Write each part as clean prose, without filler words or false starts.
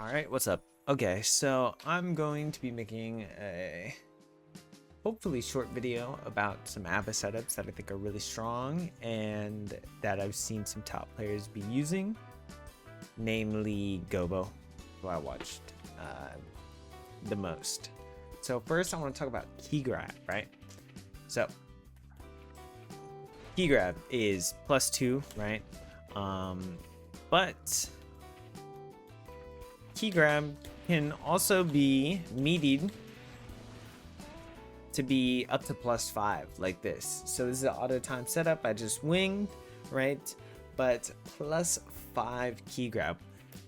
Alright, what's up? Okay, so I'm going to be making a hopefully short video about some A.B.A setups that I think are really strong and that I've seen some top players be using, namely Gobo, who I watched the most. So first I want to talk about Keygrab, right? So Keygrab is +2, right? But Keygrab can also be meatied to be up to +5 like this. So this is an auto time setup I just winged, right? But +5 Keygrab.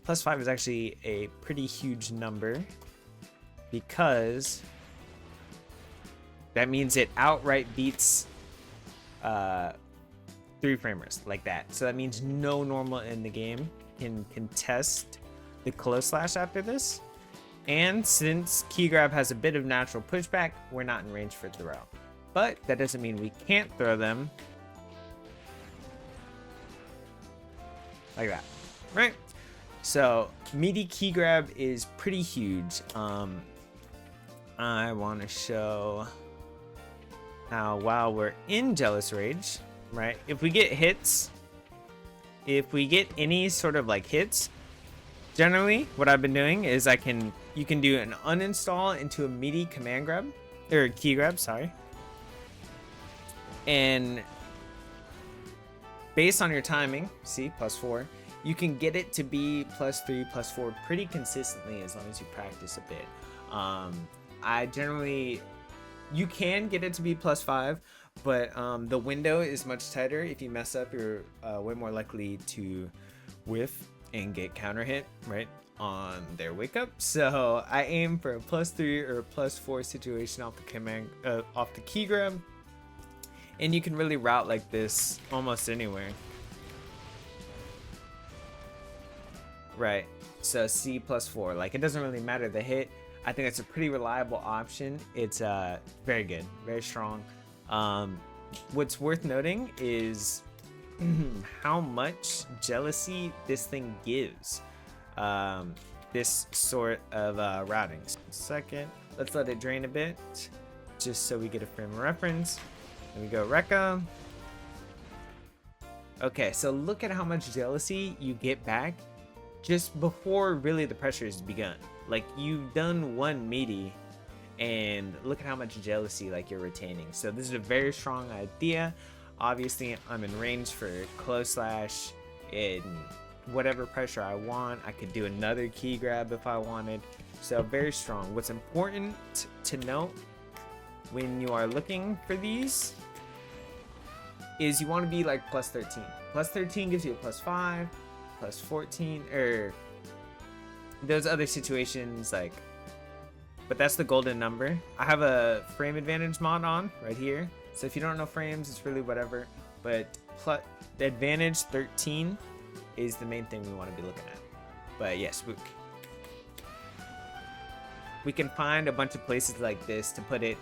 +5 is actually a pretty huge number because that means it outright beats 3-framers like that. So that means no normal in the game can contest the close slash after this. And since Keygrab has a bit of natural pushback, we're not in range for throw. But that doesn't mean we can't throw them like that, right? So Meaty Keygrab is pretty huge. I want to show how while we're in Jealous Rage, right? If we get hits, if we get any sort of like hits, generally what I've been doing is you can do an uninstall into a Meaty command grab or Keygrab, sorry. And based on your timing, see +4, you can get it to be +3, +4 pretty consistently as long as you practice a bit. You can get it to be +5, but the window is much tighter. If you mess up, you're way more likely to whiff and get counter hit right on their wake up. So I aim for a +3 or a +4 situation off the key grab, and you can really route like this almost anywhere, right? So C +4, like it doesn't really matter the hit. I think it's a pretty reliable option. It's very good, very strong. What's worth noting is how much jealousy this thing gives this sort of routing. Second, let's let it drain a bit just so we get a frame of reference. There we go, Rekka. Okay, so look at how much jealousy you get back just before really the pressure has begun. Like you've done one meaty and look at how much jealousy like you're retaining. So this is a very strong idea. Obviously I'm in range for close slash and whatever pressure I want. I could do another key grab if I wanted. So very strong. What's important to note when you are looking for these is you want to be like +13. +13 gives you a +5, +14, or those other situations like, but that's the golden number. I have a frame advantage mod on right here. So if you don't know frames, it's really whatever, but the advantage 13 is the main thing we want to be looking at. But yes, we can find a bunch of places like this to put it.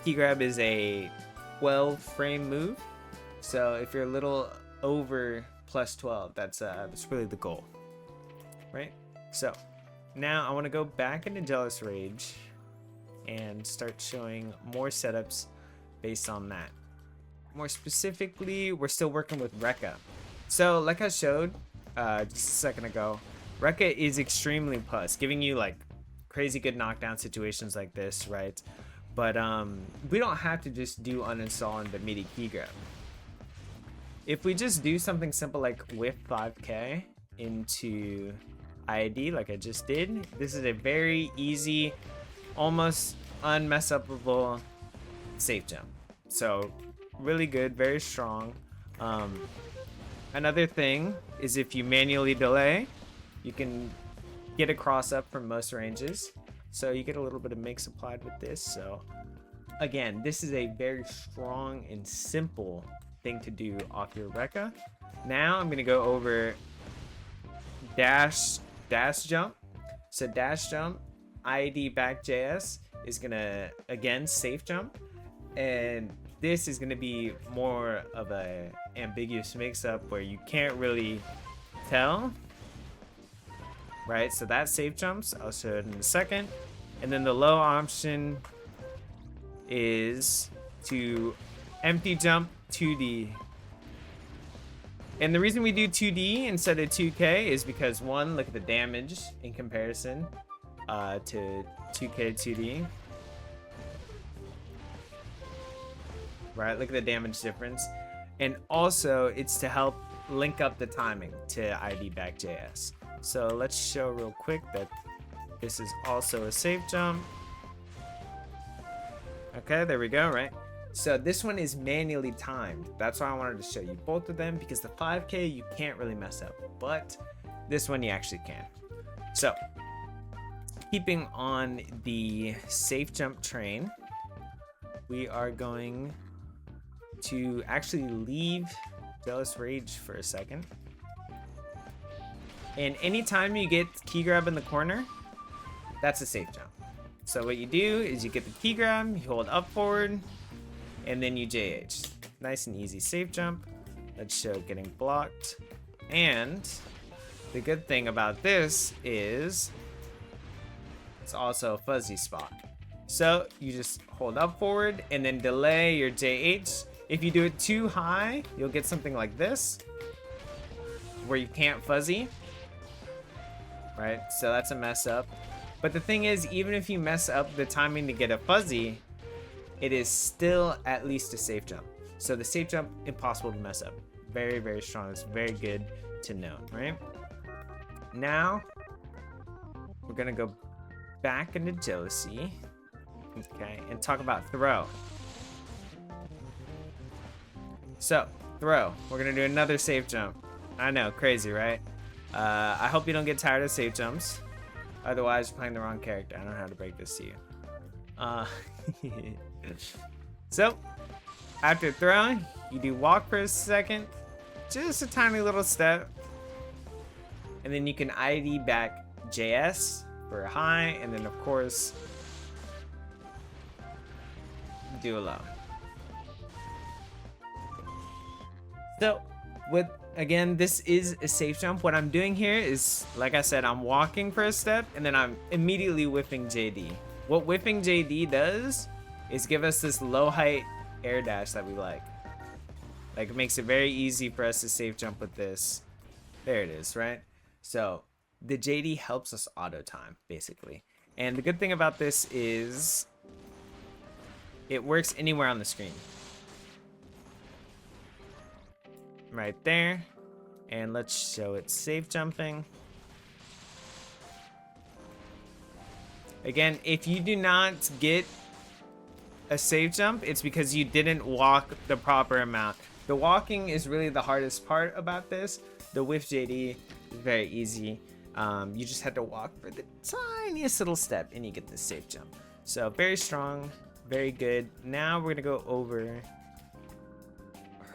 Keygrab is a 12 frame move. So if you're a little over +12, that's really the goal, right? So now I want to go back into Jealous Rage and start showing more setups based on that. More specifically, we're still working with Rekka. So like I showed just a second ago, Rekka is extremely plus, giving you like crazy good knockdown situations like this, right? But we don't have to just do uninstall into Meaty Keygrab. If we just do something simple like whiff 5k into iadb like I just did, this is a very easy, almost unmess-upable safe jump. So really good, very strong. Another thing is if you manually delay, you can get a cross up from most ranges. So you get a little bit of mix applied with this. So again, this is a very strong and simple thing to do off your Rekka. Now I'm gonna go over dash jump. So dash jump, iadb back JS is gonna again safe jump, and this is gonna be more of a ambiguous mix-up where you can't really tell right? So that safe jumps. I'll show it in a second. And then the low option is to empty jump 2D. And the reason we do 2D instead of 2K is because, one, look at the damage in comparison to 2K 2D. Right, look at the damage difference. And also, it's to help link up the timing to iadb.js. So let's show real quick that this is also a safe jump. Okay, there we go, right? So this one is manually timed. That's why I wanted to show you both of them, because the 5K you can't really mess up, but this one you actually can. So keeping on the safe jump train, we are going to actually leave Jealous Rage for a second. And anytime you get key grab in the corner, that's a safe jump. So what you do is you get the key grab, you hold up forward, and then you JH. Nice and easy safe jump. Let's show getting blocked. And the good thing about this is it's also a fuzzy spot. So you just hold up forward and then delay your JH. If you do it too high, you'll get something like this, where you can't fuzzy, right? So that's a mess up. But the thing is, even if you mess up the timing to get a fuzzy, it is still at least a safe jump. So the safe jump, impossible to mess up. Very, very strong. It's very good to know, right? Now, we're gonna go back into Jealousy, okay, and talk about throw. So, throw. We're gonna do another safe jump. I know, crazy, right? I hope you don't get tired of safe jumps. Otherwise, you're playing the wrong character. I don't know how to break this to you. So, after throwing, you do walk for a second. Just a tiny little step. And then you can ID back JS for a high. And then, of course, do a low. So, again, this is a safe jump. What I'm doing here is, like I said, I'm walking for a step and then I'm immediately whiffing JD. What whiffing JD does is give us this low height air dash that we like. Like, it makes it very easy for us to safe jump with this. There it is, right? So the JD helps us auto time, basically. And the good thing about this is it works anywhere on the screen. Right there. And let's show it safe jumping. Again, if you do not get a safe jump, it's because you didn't walk the proper amount. The walking is really the hardest part about this. The whiff JD is very easy. You just have to walk for the tiniest little step and you get the safe jump. So very strong, very good. Now we're gonna go over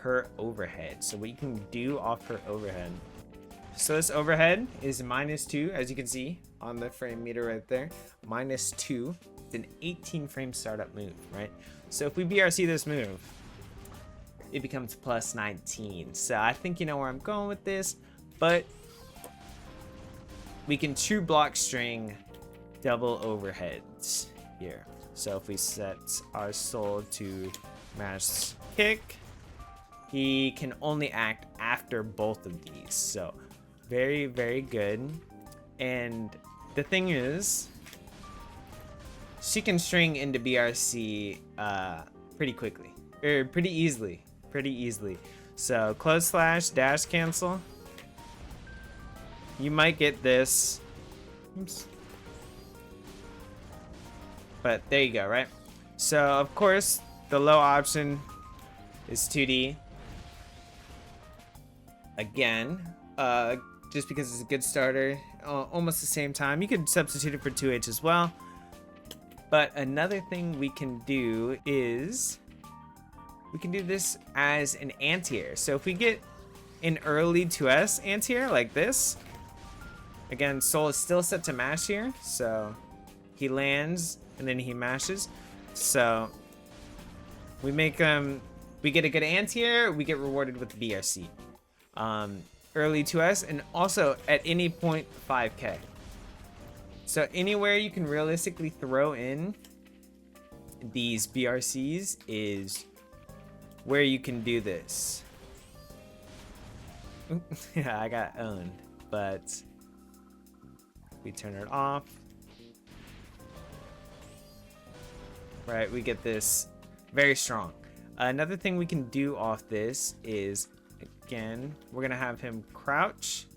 her overhead. So what you can do off her overhead. So this overhead is -2, as you can see on the frame meter right there. -2. It's an 18 frame startup move, right? So if we BRC this move, it becomes +19. So I think you know where I'm going with this, but we can true block string double overheads here. So if we set our soul to mash kick, he can only act after both of these. So very, very good. And the thing is, she can string into BRC pretty quickly, or pretty easily. So close slash dash cancel. You might get this. Oops. But there you go, right? So of course the low option is 2D. Again, just because it's a good starter, almost the same time. You could substitute it for 2H as well. But another thing we can do is we can do this as an anti-air. So if we get an early 2S anti-air like this, again, soul is still set to mash here. So he lands and then he mashes. So we make we get a good anti-air, we get rewarded with BRC. Early 2S, and also at any point 5K. So anywhere you can realistically throw in these BRCs is where you can do this. Yeah, I got owned, but we turn it off. Right, we get this very strong. Another thing we can do off this is, again, we're gonna have him crouch,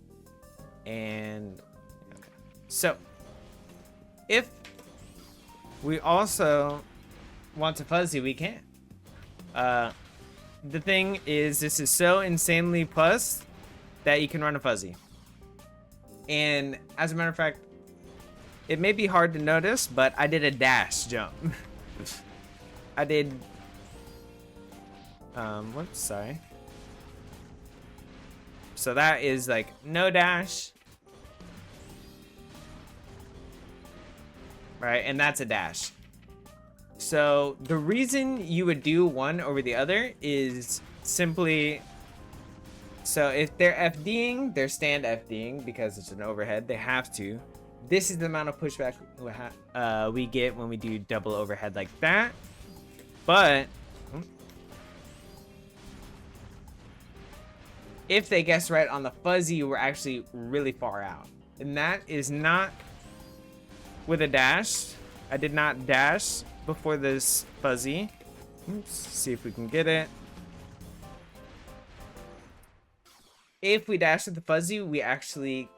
and okay. So if we also want to fuzzy, we can. The thing is, this is so insanely plus that you can run a fuzzy. And as a matter of fact, it may be hard to notice, but I did a dash jump. I did, whoops, sorry. So that is like no dash. Right, and that's a dash. So the reason you would do one over the other is simply, so if they're FDing, they're stand FDing because it's an overhead, they have to. This is the amount of pushback we get when we do double overhead like that. But if they guess right on the fuzzy, we're actually really far out. And that is not with a dash. I did not dash before this fuzzy. Oops, see if we can get it. If we dash with the fuzzy, we actually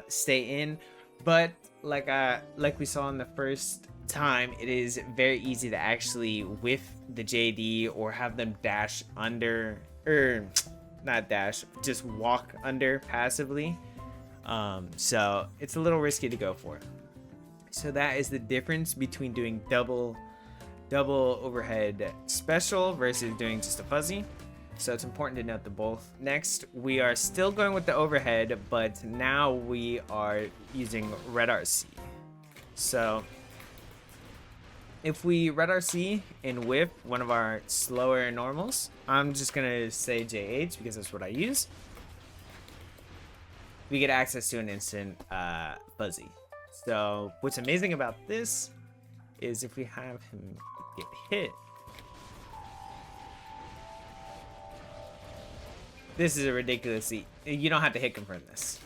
stay in. But like we saw in the first time, it is very easy to actually whiff the JD or have them dash under, or not dash, just walk under passively. So it's a little risky to go for. So that is the difference between doing double overhead special versus doing just a fuzzy. So it's important to note the both. Next, we are still going with the overhead, but now we are using red RC. So if we red RC and whip one of our slower normals, I'm just gonna say JH because that's what I use. We get access to an instant fuzzy. So what's amazing about this is if we have him get hit, this is a ridiculously, you don't have to hit confirm this.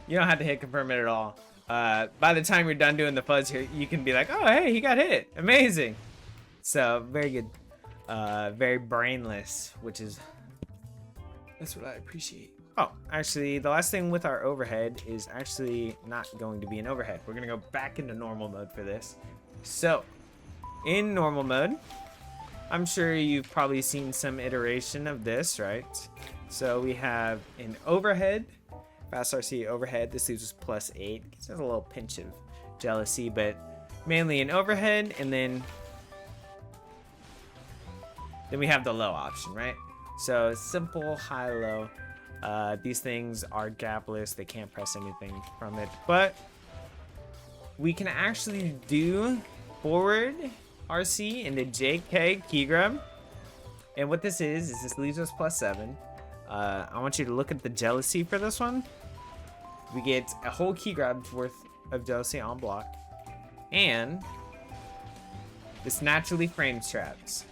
You don't have to hit confirm it at all. By the time you're done doing the fuzz here, you can be like, oh, hey, he got hit. Amazing. So very good. Very brainless, which is, that's what I appreciate. Oh, actually, the last thing with our overhead is actually not going to be an overhead. We're going to go back into normal mode for this. So in normal mode, I'm sure you've probably seen some iteration of this, right? So we have an overhead, fRRC overhead. This leaves us +8. Gives us a little pinch of jealousy, but mainly an overhead. And then we have the low option, right? So simple, high, low. These things are gapless. They can't press anything from it, but we can actually do forward RC into JK Keygrab. And what this is this leaves us +7. I want you to look at the jealousy for this one. We get a whole Keygrab's worth of jealousy on block. And this naturally frames traps.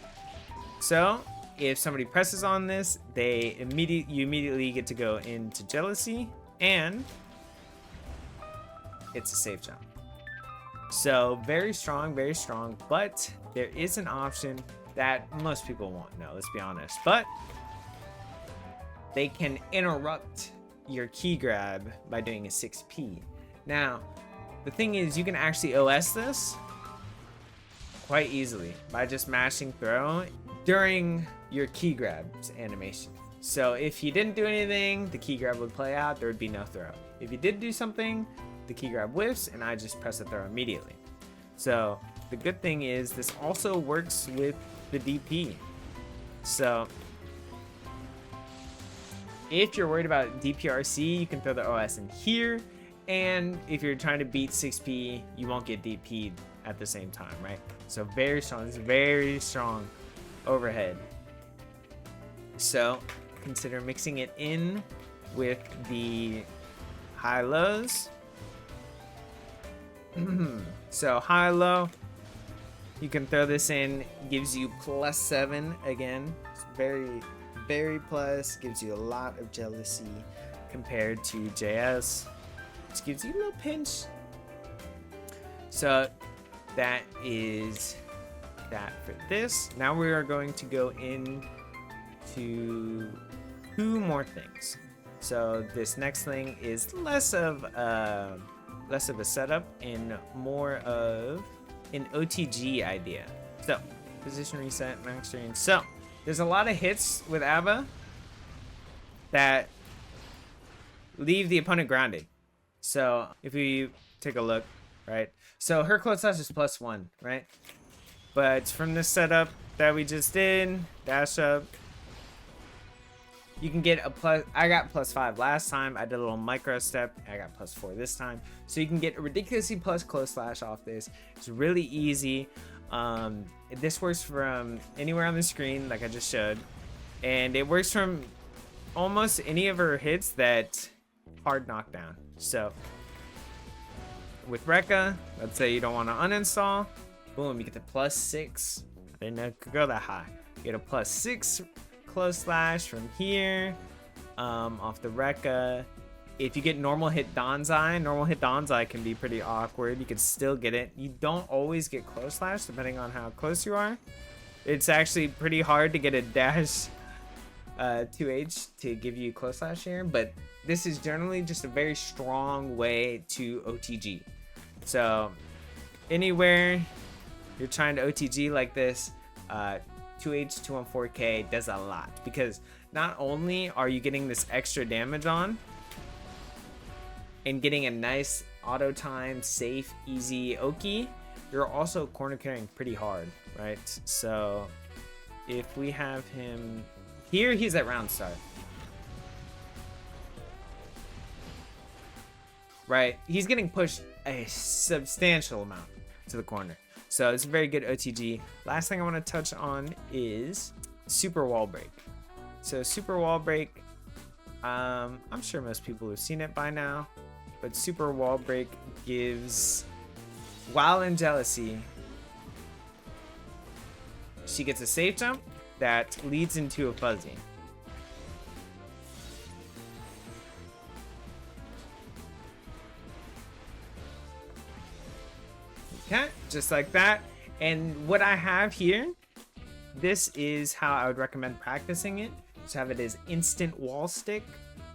So if somebody presses on this, you immediately get to go into jealousy, and it's a safe jump. So very strong, but there is an option that most people won't know, let's be honest. But they can interrupt your Keygrab by doing a 6P. Now, the thing is, you can actually OS this quite easily by just mashing throw during your Keygrab's animation. So if you didn't do anything, the Keygrab would play out, there would be no throw. If you did do something, the Keygrab whiffs, and I just press the throw immediately. So the good thing is this also works with the DP. So if you're worried about DPRC, you can throw the OS in here. And if you're trying to beat 6P, you won't get DP'd at the same time, right? So very strong, this is very strong overhead. So consider mixing it in with the high lows. So high, low, you can throw this in, gives you +7 again. It's very plus, gives you a lot of jealousy compared to JS, which gives you a little pinch. So that is that for this. Now we are going to go into 2 more things. So this next thing is less of a setup and more of an OTG idea. So position reset, max range. So there's a lot of hits with A.B.A that leave the opponent grounded. So if we take a look, right? So her close slash is +1, right? But from this setup that we just did, dash up, you can get a plus. I got +5 last time. I did a little micro step. I got +4 this time. So you can get a ridiculously plus close slash off this. It's really easy. This works from anywhere on the screen, like I just showed, and it works from almost any of her hits that hard knockdown. So with Rekka, let's say you don't want to uninstall, boom, you get the +6. I didn't know it could go that high. You get a +6 close slash from here, off the Rekka. If you get normal hit Donzai can be pretty awkward. You can still get it. You don't always get close slash depending on how close you are. It's actually pretty hard to get a dash 2H to give you close slash here, but this is generally just a very strong way to OTG. So anywhere you're trying to OTG like this, 2H 214K does a lot, because not only are you getting this extra damage on and getting a nice auto time, safe, easy Oki, you're also corner carrying pretty hard, right? So if we have him here, he's at round start, right? He's getting pushed a substantial amount to the corner. So it's a very good OTG. Last thing I want to touch on is super wall break. So super wall break, I'm sure most people have seen it by now, but super wall break gives, while in jealousy, she gets a safe jump that leads into a fuzzy. Okay, just like that. And what I have here, this is how I would recommend practicing it. Just have it as instant wall stick,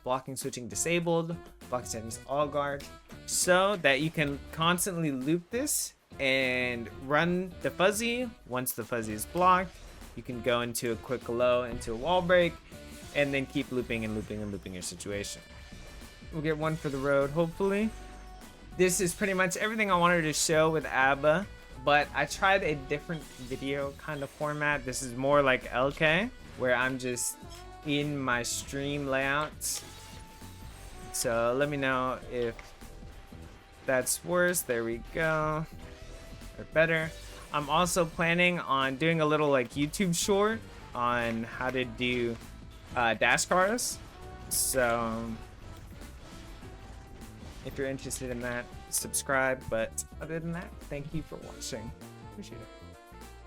blocking switching disabled, blocking settings all guard, so that you can constantly loop this and run the fuzzy. Once the fuzzy is blocked, you can go into a quick low, into a wall break, and then keep looping and looping and looping your situation. We'll get one for the road, hopefully. This is pretty much everything I wanted to show with A.B.A, but I tried a different video kind of format. This is more like LK, where I'm just in my stream layouts. So let me know if that's worse. There we go. Or better. I'm also planning on doing a little like YouTube short on how to do dash cars. So if you're interested in that, subscribe. But other than that, thank you for watching. Appreciate it.